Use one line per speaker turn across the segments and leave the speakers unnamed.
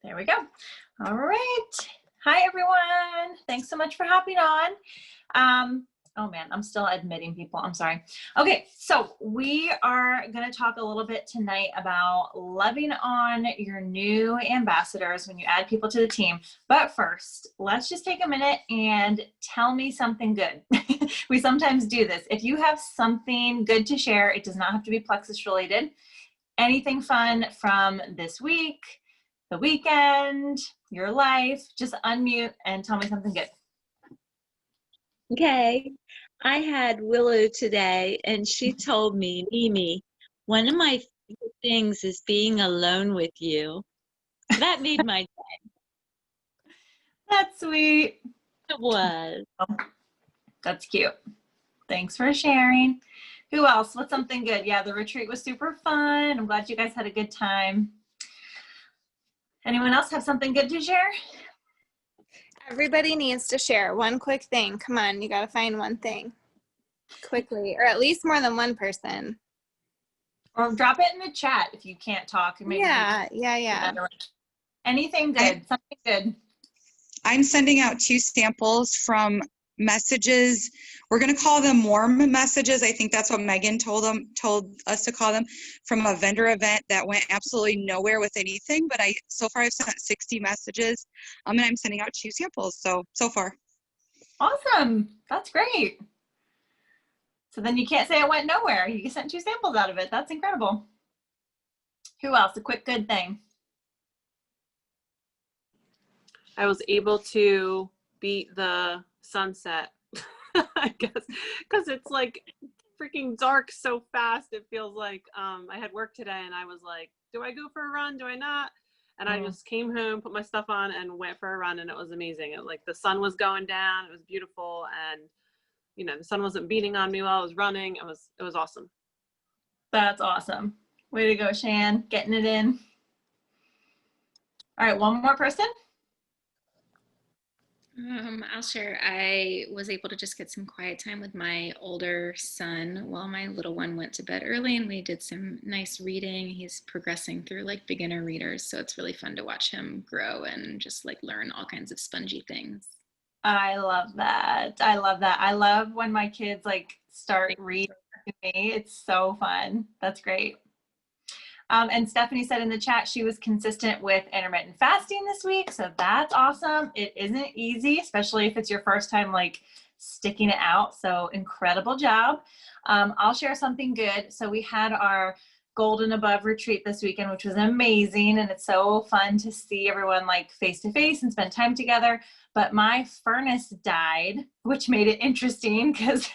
There we go. All right. Hi, everyone. Thanks so much for hopping on. Oh man, I'm still admitting people. I'm sorry. Okay, so we are going to talk a little bit tonight about loving on your new ambassadors when you add people to the team. But first, let's just take a minute and tell me something good. We sometimes do this. If you have something good to share, it does not have to be Plexus related. Anything fun from this week, the weekend, your life, just unmute and tell me something good.
Okay, I had Willow today, and she told me, Mimi, one of my favorite things is being alone with you. That made my day.
That's sweet.
It was.
That's cute. Thanks for sharing. Who else? What's something good? Yeah, the retreat was super fun. I'm glad you guys had a good time. Anyone else have something good to share?
Everybody needs to share one quick thing. Come on, you got to find one thing quickly, or at least more than one person.
Or drop it in the chat if you can't talk. Maybe
Yeah.
Anything good, something good.
I'm sending out 2 samples from messages. We're going to call them warm messages. I think that's what Megan told us to call them, from a vendor event that went absolutely nowhere with anything. But so far I've sent 60 messages, and I'm sending out 2 samples. So far.
Awesome. That's great. So then you can't say it went nowhere. You sent 2 samples out of it. That's incredible. Who else? A quick good thing.
I was able to beat the sunset, I guess, because it's like freaking dark so fast. It feels like I had work today and I was like, do I go for a run? Do I not? And I just came home, put my stuff on and went for a run, and it was amazing. Like the sun was going down. It was beautiful. And, you know, the sun wasn't beating on me while I was running. It was awesome.
That's awesome. Way to go, Shan. Getting it in. All right, one more person.
I'll share. I was able to just get some quiet time with my older son while my little one went to bed early, and we did some nice reading. He's progressing through like beginner readers, so it's really fun to watch him grow and just like learn all kinds of spongy things.
I love that. I love that. I love when my kids like start reading to me. It's so fun. That's great. And Stephanie said in the chat she was consistent with intermittent fasting this week. So that's awesome. It isn't easy, especially if it's your first time like sticking it out. So incredible job. I'll share something good. So we had our Golden Above retreat this weekend, which was amazing. And it's so fun to see everyone like face to face and spend time together. But my furnace died, which made it interesting because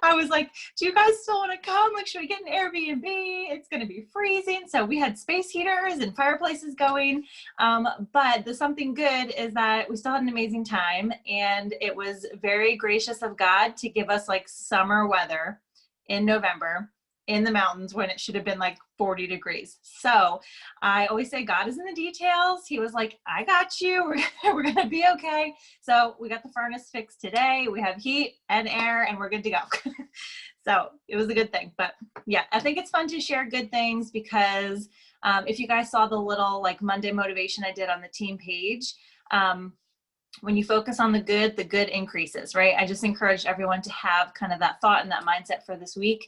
I was like, do you guys still want to come? Like, should we get an Airbnb? It's going to be freezing. So we had space heaters and fireplaces going. But the something good is that we still had an amazing time. And it was very gracious of God to give us like summer weather in November in the mountains when it should have been like 40 degrees. So I always say God is in the details. He was like, I got you. We're going to be okay. So we got the furnace fixed today. We have heat and air and we're good to go. So it was a good thing. But yeah, I think it's fun to share good things because if you guys saw the little like Monday motivation I did on the team page, when you focus on the good increases, right? I just encourage everyone to have kind of that thought and that mindset for this week,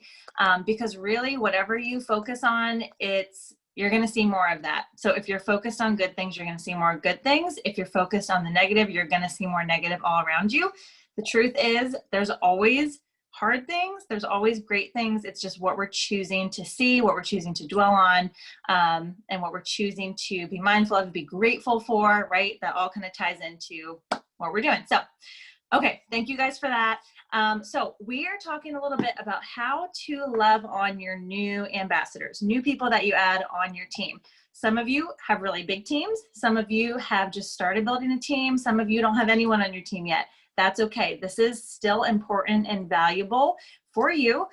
because really whatever you focus on, you're going to see more of that. So if you're focused on good things, you're going to see more good things. If you're focused on the negative, you're going to see more negative all around you. The truth is there's always hard things. There's always great things. It's just what we're choosing to see, what we're choosing to dwell on, and what we're choosing to be mindful of, be grateful for, right? That all kind of ties into what we're doing. So, okay, thank you guys for that. So we are talking a little bit about how to love on your new ambassadors, new people that you add on your team. Some of you have really big teams. Some of you have just started building a team. Some of you don't have anyone on your team yet. That's okay. This is still important and valuable for you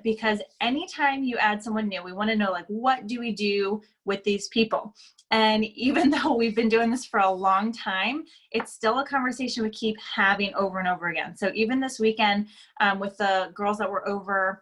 because anytime you add someone new, we want to know like, what do we do with these people? And even though we've been doing this for a long time, it's still a conversation we keep having over and over again. So even this weekend with the girls that were over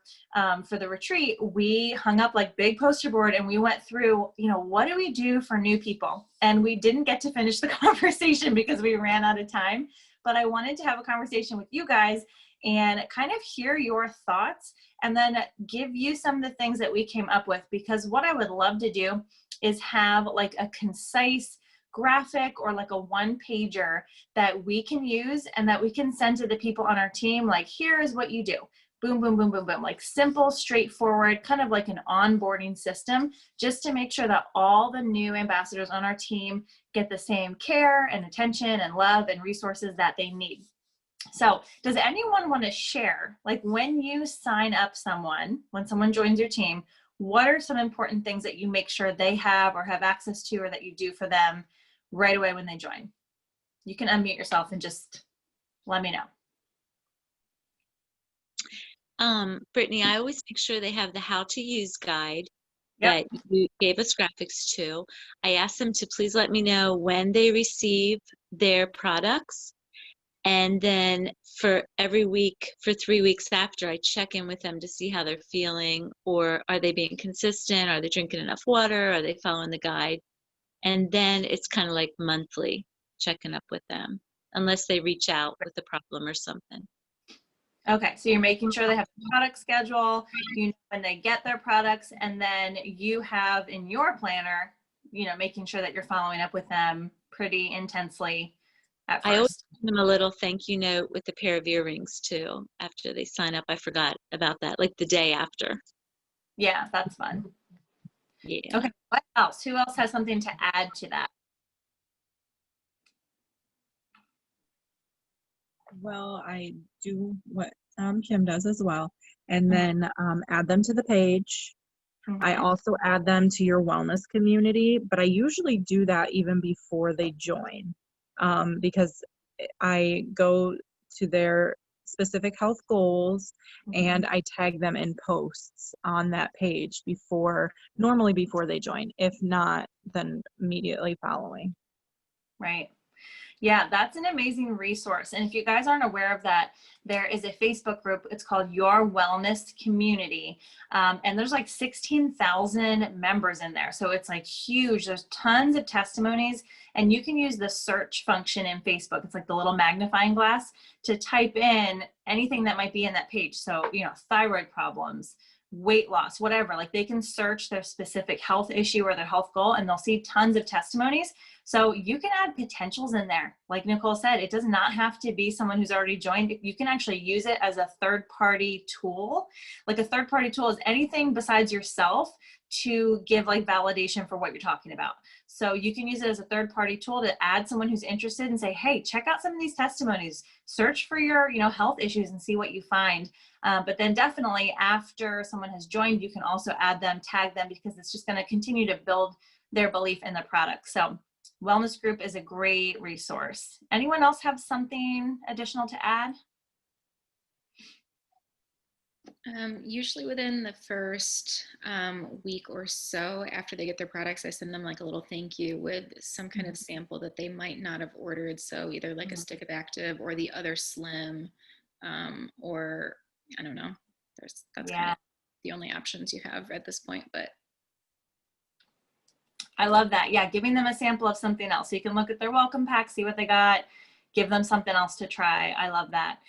for the retreat, we hung up like big poster board and we went through, what do we do for new people? And we didn't get to finish the conversation because we ran out of time. But I wanted to have a conversation with you guys and kind of hear your thoughts and then give you some of the things that we came up with, because what I would love to do is have like a concise graphic or like a one-pager that we can use and that we can send to the people on our team. Like, here is what you do. Boom, boom, boom, boom, boom. Like simple, straightforward, kind of like an onboarding system, just to make sure that all the new ambassadors on our team get the same care and attention and love and resources that they need. So does anyone want to share, like when you sign up someone, when someone joins your team, what are some important things that you make sure they have or have access to, or that you do for them right away when they join? You can unmute yourself and just let me know.
Brittany, I always make sure they have the how to use guide
Yep.
that you gave us graphics to. I ask them to please let me know when they receive their products. And then for every week, for 3 weeks after, I check in with them to see how they're feeling, or are they being consistent? Are they drinking enough water? Are they following the guide? And then it's kind of like monthly checking up with them, unless they reach out with a problem or something.
Okay, so you're making sure they have a product schedule, when they get their products, and then you have in your planner, making sure that you're following up with them pretty intensely at
I always
first.
send them a little thank you note with a pair of earrings too after they sign up. I forgot about that, like the day after.
Yeah, that's fun.
Yeah.
Okay, what else? Who else has something to add to that?
Well, I do what Kim does as well, and then add them to the page. I also add them to your wellness community, but I usually do that even before they join, because I go to their specific health goals and I tag them in posts on that page normally before they join. If not, then immediately following.
Right. Yeah, that's an amazing resource. And if you guys aren't aware of that, there is a Facebook group. It's called Your Wellness Community. And there's like 16,000 members in there. So it's like huge. There's tons of testimonies. And you can use the search function in Facebook. It's like the little magnifying glass to type in anything that might be in that page. So, thyroid problems, weight loss, whatever. Like they can search their specific health issue or their health goal, and they'll see tons of testimonies. So you can add potentials in there. Like Nicole said, it does not have to be someone who's already joined. You can actually use it as a third-party tool. Like a third-party tool is anything besides yourself to give like validation for what you're talking about. So you can use it as a third-party tool to add someone who's interested and say, hey, check out some of these testimonies, search for your health issues and see what you find. But then definitely after someone has joined, you can also add them, tag them, because it's just going to continue to build their belief in the product. So wellness group is a great resource. Anyone else have something additional to add?
Usually within the first week or so after they get their products, I send them like a little thank you with some kind of sample that they might not have ordered. So either like a stick of active or the other slim, or I don't know. That's kind of the only options you have at this point, but.
I love that. Yeah, giving them a sample of something else. So you can look at their welcome pack, see what they got, give them something else to try. I love that.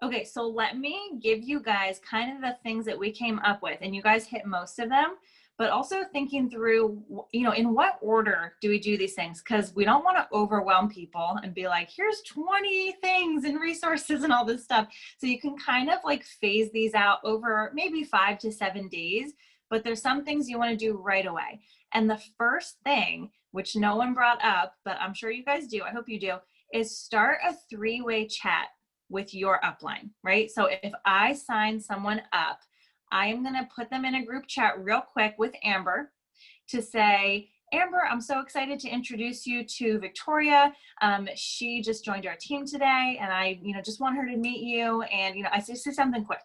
Okay, so let me give you guys kind of the things that we came up with, and you guys hit most of them, but also thinking through, in what order do we do these things? Because we don't want to overwhelm people and be like, here's 20 things and resources and all this stuff. So you can kind of like phase these out over maybe 5 to 7 days, but there's some things you want to do right away. And the first thing, which no one brought up, but I'm sure you guys do, I hope you do, is start a 3-way chat with your upline, right? So if I sign someone up, I am going to put them in a group chat real quick with Amber to say, Amber, I'm so excited to introduce you to Victoria. She just joined our team today, and I, just want her to meet you. And, I just say something quick.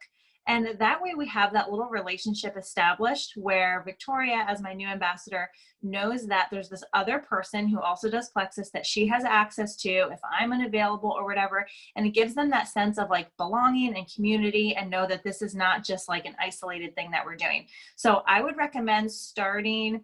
And that way we have that little relationship established where Victoria, as my new ambassador, knows that there's this other person who also does Plexus that she has access to if I'm unavailable or whatever. And it gives them that sense of like belonging and community, and know that this is not just like an isolated thing that we're doing. So I would recommend starting,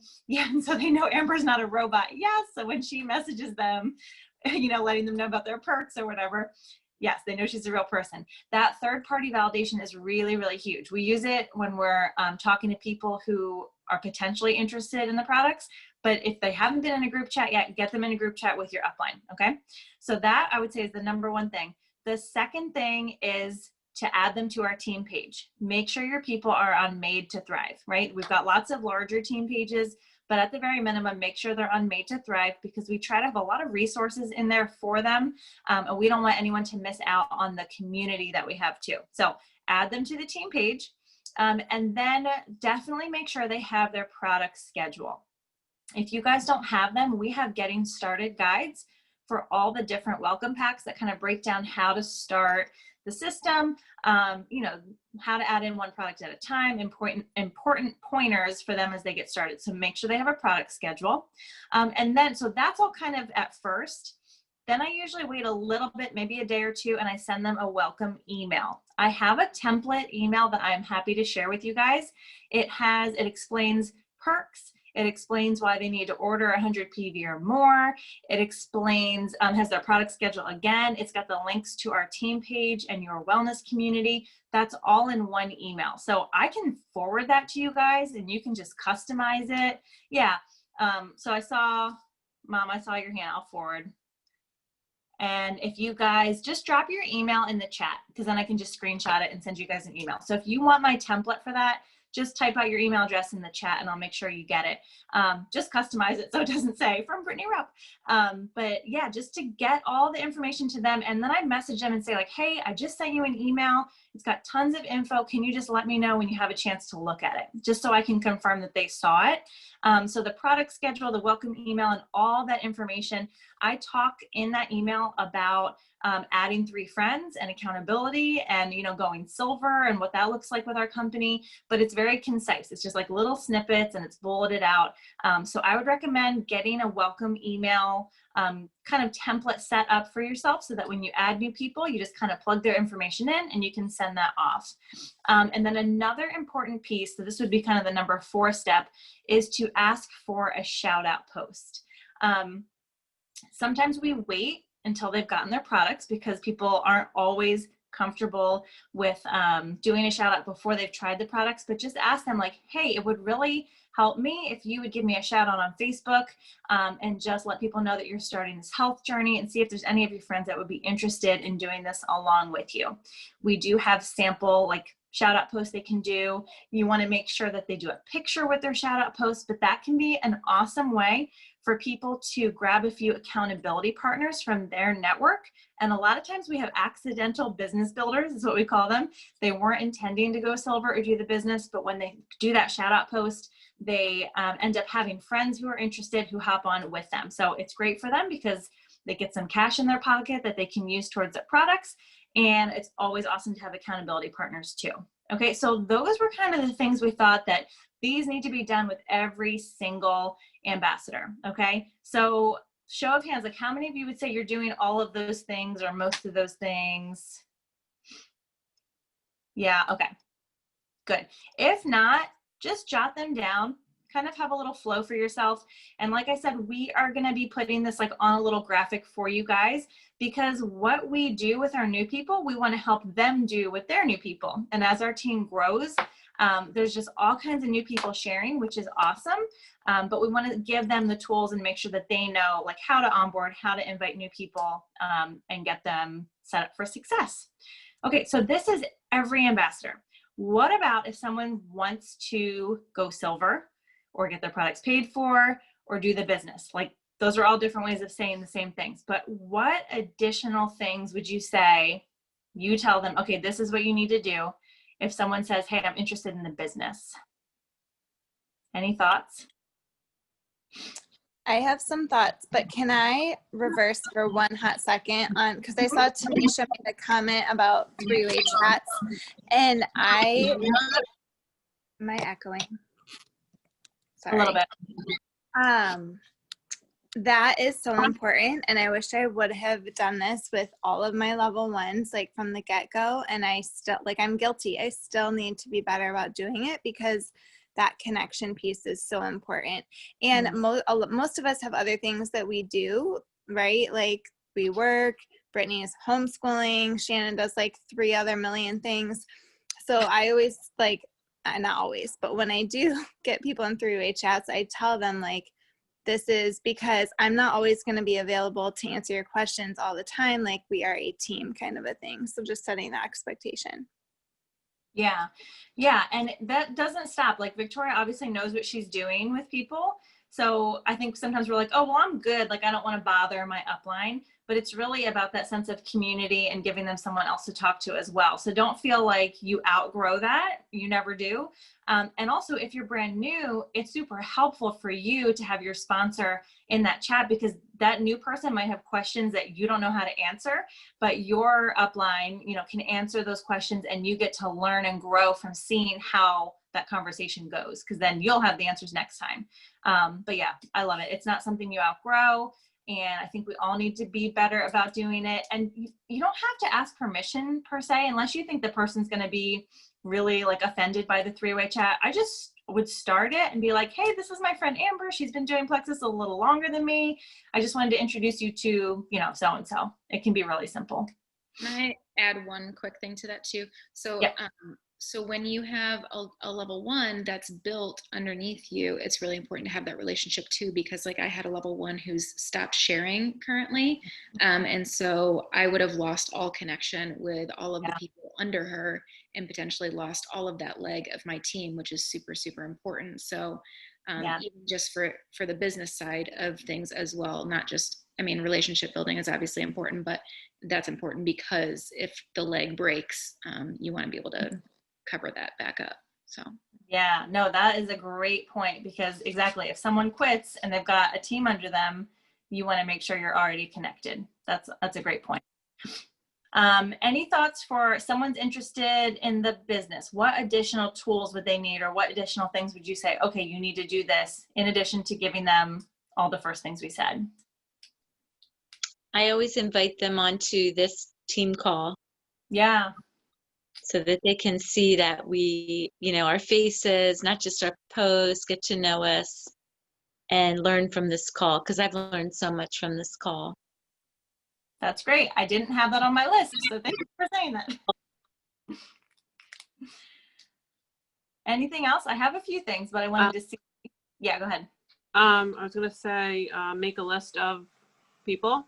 so they know Amber's not a robot. Yes. So when she messages them, letting them know about their perks or whatever, yes, they know she's a real person. That third-party validation is really, really huge. We use it when we're talking to people who are potentially interested in the products, but if they haven't been in a group chat yet, get them in a group chat with your upline, okay? So that, I would say, is the number one thing. The second thing is to add them to our team page. Make sure your people are on Made to Thrive, right? We've got lots of larger team pages, but at the very minimum, make sure they're on Made to Thrive, because we try to have a lot of resources in there for them. And we don't want anyone to miss out on the community that we have too. So add them to the team page. And then definitely make sure they have their product schedule. If you guys don't have them, we have getting started guides for all the different welcome packs that kind of break down how to start the system, how to add in one product at a time, important pointers for them as they get started. So make sure they have a product schedule. And then, so that's all kind of at first. Then I usually wait a little bit, maybe a day or two, and I send them a welcome email. I have a template email that I'm happy to share with you guys. It explains perks. It explains why they need to order 100 PV or more. It explains, has their product schedule again. It's got the links to our team page and your wellness community. That's all in one email. So I can forward that to you guys and you can just customize it. Yeah. So Mom, I saw your hand. I'll forward. And if you guys just drop your email in the chat, because then I can just screenshot it and send you guys an email. So if you want my template for that, just type out your email address in the chat and I'll make sure you get it. Just customize it so it doesn't say from Brittany Rupp. But yeah, just to get all the information to them. And then I message them and say like, hey, I just sent you an email. It's got tons of info. Can you just let me know when you have a chance to look at it? Just so I can confirm that they saw it. So the product schedule, the welcome email, and all that information, I talk in that email about adding 3 friends and accountability and, going silver and what that looks like with our company, but it's very concise. It's just like little snippets and it's bulleted out. So I would recommend getting a welcome email kind of template set up for yourself so that when you add new people, you just kind of plug their information in and you can send that off. And then another important piece, so this would be kind of the number 4 step, is to ask for a shout out post. Sometimes we wait until they've gotten their products because people aren't always comfortable with doing a shout out before they've tried the products, but just ask them like, hey, it would really help me if you would give me a shout out on Facebook and just let people know that you're starting this health journey, and see if there's any of your friends that would be interested in doing this along with you. We do have sample like shout out posts they can do. You want to make sure that they do a picture with their shout out post, but that can be an awesome way for people to grab a few accountability partners from their network. And a lot of times we have accidental business builders, is what we call them. They weren't intending to go silver or do the business, but when they do that shout out post, they end up having friends who are interested who hop on with them. So it's great for them because they get some cash in their pocket that they can use towards their products. And it's always awesome to have accountability partners too. Okay, so those were kind of the things we thought that these need to be done with every single ambassador. Okay, so show of hands, like how many of you would say you're doing all of those things or most of those things? Yeah, okay, good. If not, just jot them down, kind of have a little flow for yourself. And like I said, we are going to be putting this like on a little graphic for you guys, because what we do with our new people, we want to help them do with their new people. And as our team grows, there's just all kinds of new people sharing, which is awesome. But we want to give them the tools and make sure that they know like how to onboard, how to invite new people, and get them set up for success. Okay, so this is every ambassador. What about if someone wants to go silver or get their products paid for or do the business? Like those are all different ways of saying the same things. But what additional things would you say you tell them, okay, this is what you need to do if someone says, hey, I'm interested in the business? Any thoughts?
I have some thoughts, but can I reverse for one hot second on, because I saw Tanisha made a comment about three-way chats, and am I echoing?
A little
Sorry.
bit.
That is so important, and I wish I would have done this with all of my level ones, like from the get-go, and I still, like, I'm guilty. I still need to be better about doing it because that connection piece is so important. And most of us have other things that we do, right? Like we work, Brittany is homeschooling, Shannon does like 3 other million things. So I always like, not always, but when I do get people in three-way chats, I tell them like, this is because I'm not always going to be available to answer your questions all the time. Like we are a team kind of a thing. So just setting that expectation.
Yeah. Yeah. And that doesn't stop. Like Victoria obviously knows what she's doing with people. So I think sometimes we're like, oh, well, I'm good. Like I don't want to bother my upline, but it's really about that sense of community and giving them someone else to talk to as well. So don't feel like you outgrow that. You never do. And also if you're brand new, it's super helpful for you to have your sponsor in that chat because that new person might have questions that you don't know how to answer, but your upline, you know, can answer those questions and you get to learn and grow from seeing how that conversation goes because then you'll have the answers next time. But yeah, I love it. It's not something you outgrow. And I think we all need to be better about doing it. And you don't have to ask permission per se, unless you think the person's going to be really like offended by the three-way chat. I just would start it and be like, hey, this is my friend Amber. She's been doing Plexus a little longer than me. I just wanted to introduce you to, you know, so-and-so. It can be really simple.
Can I add one quick thing to that too? So,
yeah.
So when you have a level 1 that's built underneath you, it's really important to have that relationship too, because like I had a level 1 who's stopped sharing currently. And so I would have lost all connection with all of the people under her and potentially lost all of that leg of my team, which is super, super important. So even just for the business side of things as well, not just, I mean, relationship building is obviously important, but that's important because if the leg breaks, you want to be able to cover that back up. So
yeah, no, that is a great point because exactly if someone quits and they've got a team under them, you want to make sure you're already connected. That's a great point. Any thoughts for someone's interested in the business? What additional tools would they need or what additional things would you say, okay, you need to do this in addition to giving them all the first things we said?
I always invite them onto this team call.
Yeah.
So that they can see that we, you know, our faces, not just our posts, get to know us and learn from this call because I've learned so much from this call.
That's great. I didn't have that on my list, so thank you for saying that. Anything else? I have a few things, but I wanted to see. Yeah, go ahead.
I was going to say, make a list of people.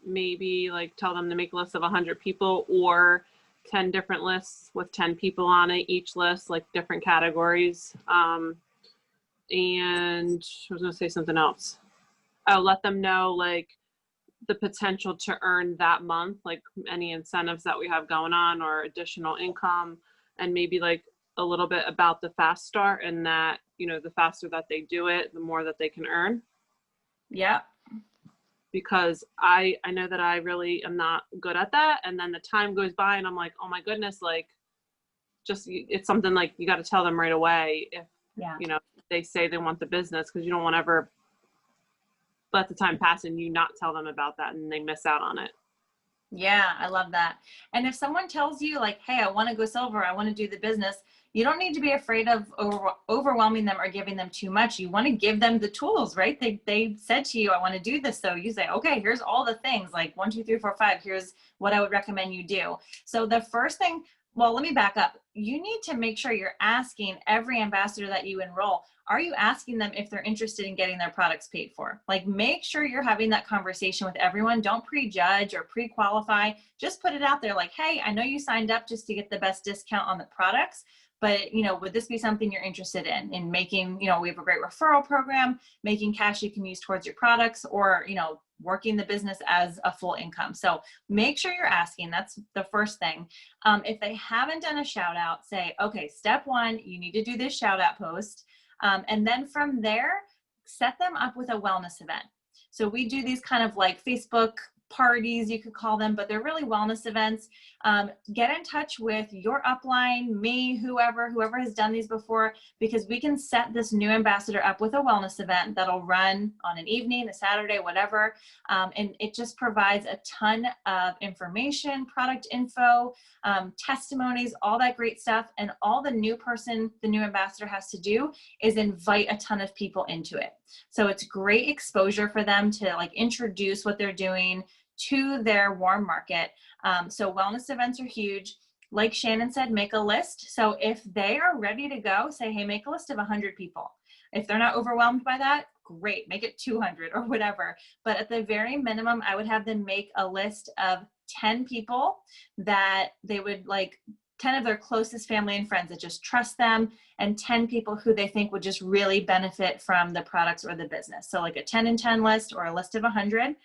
Maybe like tell them to make a list of 100 people or 10 different lists with 10 people on it, each list, like different categories. And I was going to say something else. Oh, let them know like the potential to earn that month, like any incentives that we have going on or additional income, and maybe like a little bit about the fast start and that, you know, the faster that they do it, the more that they can earn.
Yeah.
Because I know that I really am not good at that. And then the time goes by and I'm like, oh my goodness, like just, it's something like you got to tell them right away if, you know, they say they want the business because you don't want to ever let the time pass and you not tell them about that and they miss out on it.
Yeah, I love that. And if someone tells you like, hey, I want to go silver, I want to do the business, you don't need to be afraid of overwhelming them or giving them too much. You want to give them the tools, right? They said to you, I want to do this. So you say, okay, here's all the things like 1, 2, 3, 4, 5. Here's what I would recommend you do. So the first thing, well, let me back up. You need to make sure you're asking every ambassador that you enroll, are you asking them if they're interested in getting their products paid for? Like, make sure you're having that conversation with everyone. Don't prejudge or pre-qualify. Just put it out there like, hey, I know you signed up just to get the best discount on the products, but, you know, would this be something you're interested in making, you know, we have a great referral program, making cash you can use towards your products or, you know, working the business as a full income. So make sure you're asking. That's the first thing. If they haven't done a shout out, say, okay, step 1, you need to do this shout out post. And then from there, set them up with a wellness event. So we do these kind of like Facebook parties, you could call them, but they're really wellness events. Get in touch with your upline, me, whoever has done these before, because we can set this new ambassador up with a wellness event that'll run on an evening, a Saturday, whatever. And it just provides a ton of information, product info, testimonies, all that great stuff. And all the new ambassador has to do is invite a ton of people into it. So it's great exposure for them to like introduce what they're doing to their warm market. So wellness events are huge. Like Shannon said, make a list. So if they are ready to go, say, hey, make a list of 100 people. If they're not overwhelmed by that, great, make it 200 or whatever. But at the very minimum, I would have them make a list of 10 people that they would like, 10 of their closest family and friends that just trust them, and 10 people who they think would just really benefit from the products or the business. So like a 10 and 10 list or a list of 100.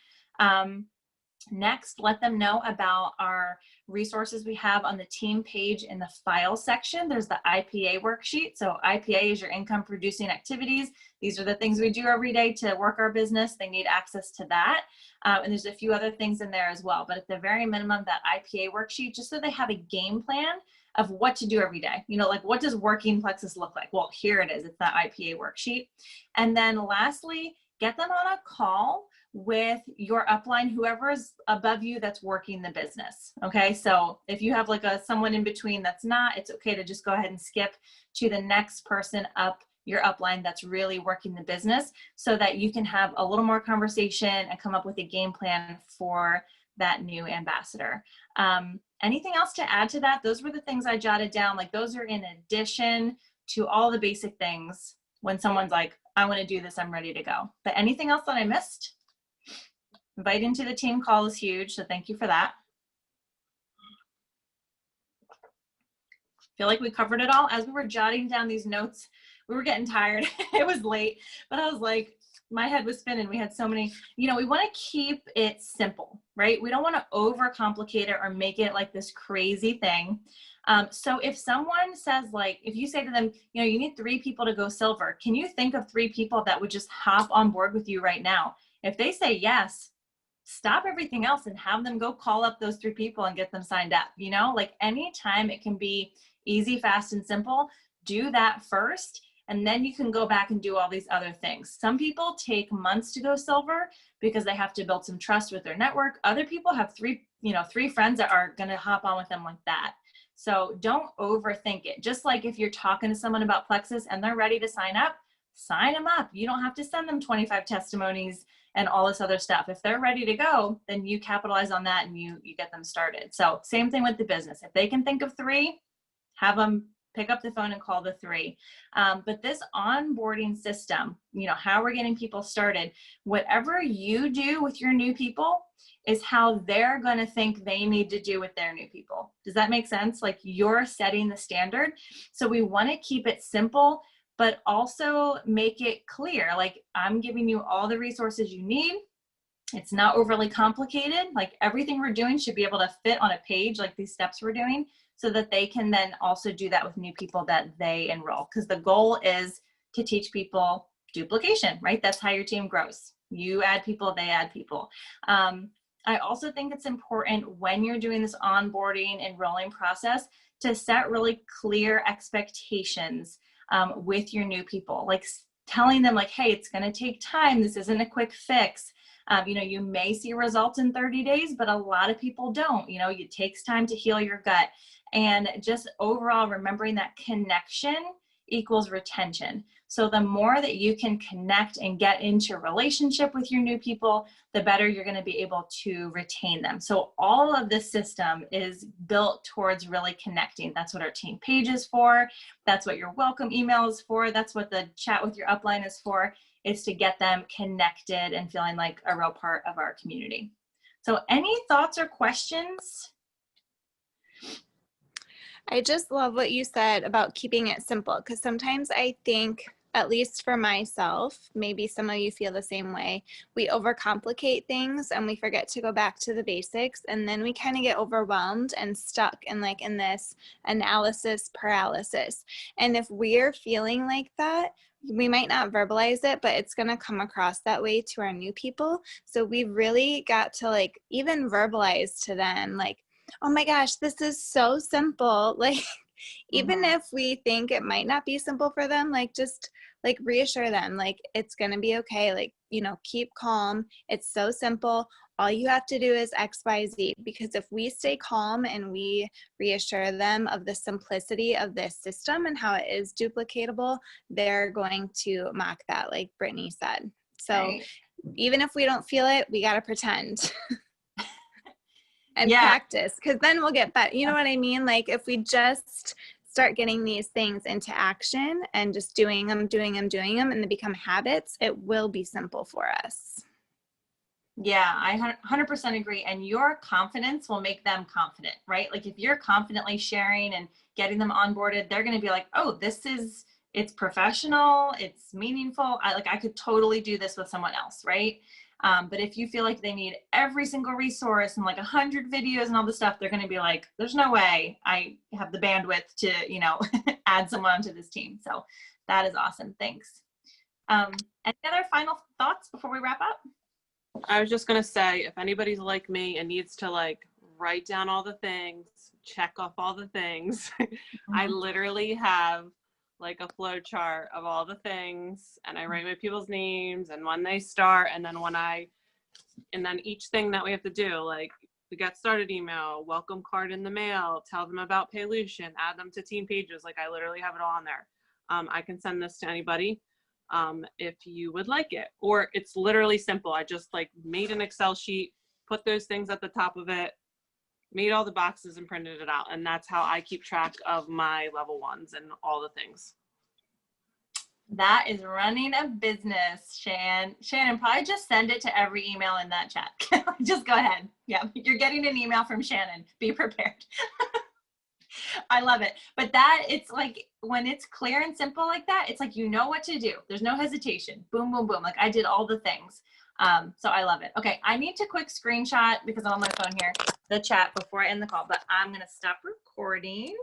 Next, let them know about our resources we have on the team page in the file section. There's the IPA worksheet. So IPA is your income producing activities. These are the things we do every day to work our business. They need access to that. And there's a few other things in there as well. But at the very minimum, that IPA worksheet, just so they have a game plan of what to do every day. You know, like what does working Plexus look like? Well, here it is. It's that IPA worksheet. And then lastly, get them on a call with your upline, whoever is above you that's working the business. Okay. So if you have like someone in between that's not, it's okay to just go ahead and skip to the next person up your upline that's really working the business, so that you can have a little more conversation and come up with a game plan for that new ambassador. Anything else to add to that? Those were the things I jotted down. Like those are in addition to all the basic things when someone's like, I want to do this, I'm ready to go. But anything else that I missed? Invite into the team call is huge, so thank you for that. Feel like we covered it all. As we were jotting down these notes, we were getting tired. It was late, but I was like, my head was spinning. We had so many, you know, we want to keep it simple, right? We don't want to overcomplicate it or make it like this crazy thing. So if someone says, like, if you say to them, you know, you need 3 people to go silver, can you think of 3 people that would just hop on board with you right now? If they say yes, stop everything else and have them go call up those 3 people and get them signed up. You know, like anytime it can be easy, fast, and simple, do that first. And then you can go back and do all these other things. Some people take months to go silver because they have to build some trust with their network. Other people have 3 friends that are going to hop on with them like that. So don't overthink it. Just like if you're talking to someone about Plexus and they're ready to sign up, sign them up. You don't have to send them 25 testimonies and all this other stuff. If they're ready to go, then you capitalize on that and you get them started. So same thing with the business. If they can think of 3, have them pick up the phone and call the 3. But this onboarding system, you know, how we're getting people started, whatever you do with your new people is how they're going to think they need to do with their new people. Does that make sense? Like you're setting the standard. So we want to keep it simple, but also make it clear. Like I'm giving you all the resources you need. It's not overly complicated. Like everything we're doing should be able to fit on a page, like these steps we're doing, so that they can then also do that with new people that they enroll. Because the goal is to teach people duplication, right? That's how your team grows. You add people, they add people. I also think it's important when you're doing this onboarding, enrolling process to set really clear expectations with your new people. Like telling them like, hey, it's gonna take time. This isn't a quick fix. You know, you may see results in 30 days, but a lot of people don't. You know, it takes time to heal your gut. And just overall remembering that connection equals retention. So the more that you can connect and get into a relationship with your new people, the better you're going to be able to retain them. So all of this system is built towards really connecting. That's what our team page is for. That's what your welcome email is for. That's what the chat with your upline is for, is to get them connected and feeling like a real part of our community. So any thoughts or questions?
I just love what you said about keeping it simple, because sometimes I think, at least for myself, maybe some of you feel the same way, we overcomplicate things and we forget to go back to the basics, and then we kind of get overwhelmed and stuck in this analysis paralysis. And if we're feeling like that, we might not verbalize it, but it's going to come across that way to our new people. So we've really got to like even verbalize to them like, oh my gosh, this is so simple. Like, even if we think it might not be simple for them, like just like reassure them, like it's going to be okay. Like, you know, keep calm. It's so simple. All you have to do is X, Y, Z. Because if we stay calm and we reassure them of the simplicity of this system and how it is duplicatable, they're going to mock that, like Brittany said. So
Right.
even if we don't feel it, we got to pretend. And
Yeah.
practice, because then we'll get better. You know what I mean? Like if we just start getting these things into action and just doing them, and they become habits, it will be simple for us.
Yeah, I 100% agree. And your confidence will make them confident, right? Like if you're confidently sharing and getting them onboarded, they're going to be like, oh, it's professional, it's meaningful. I could totally do this with someone else, right? But if you feel like they need every single resource and like 100 videos and all this stuff, they're going to be like, there's no way I have the bandwidth to, you know, add someone to this team. So that is awesome. Thanks. Any other final thoughts before we wrap up?
I was just going to say, if anybody's like me and needs to like write down all the things, check off all the things, I literally have like a flow chart of all the things, and I write my people's names and when they start, and then each thing that we have to do, like the get started email, welcome card in the mail, tell them about Paylution, add them to team pages. Like I literally have it all on there. I can send this to anybody if you would like it, or it's literally simple. I just like made an Excel sheet, put those things at the top of it, made all the boxes and printed it out. And that's how I keep track of my level ones and all the things.
That is running a business, Shannon, probably just send it to every email in that chat. Just go ahead. Yeah, you're getting an email from Shannon. Be prepared. I love it. But it's like when it's clear and simple like that, it's like you know what to do. There's no hesitation. Boom, boom, boom. Like I did all the things. So I love it. Okay, I need to quick screenshot because I'm on my phone here, the chat before I end the call, but I'm going to stop recording.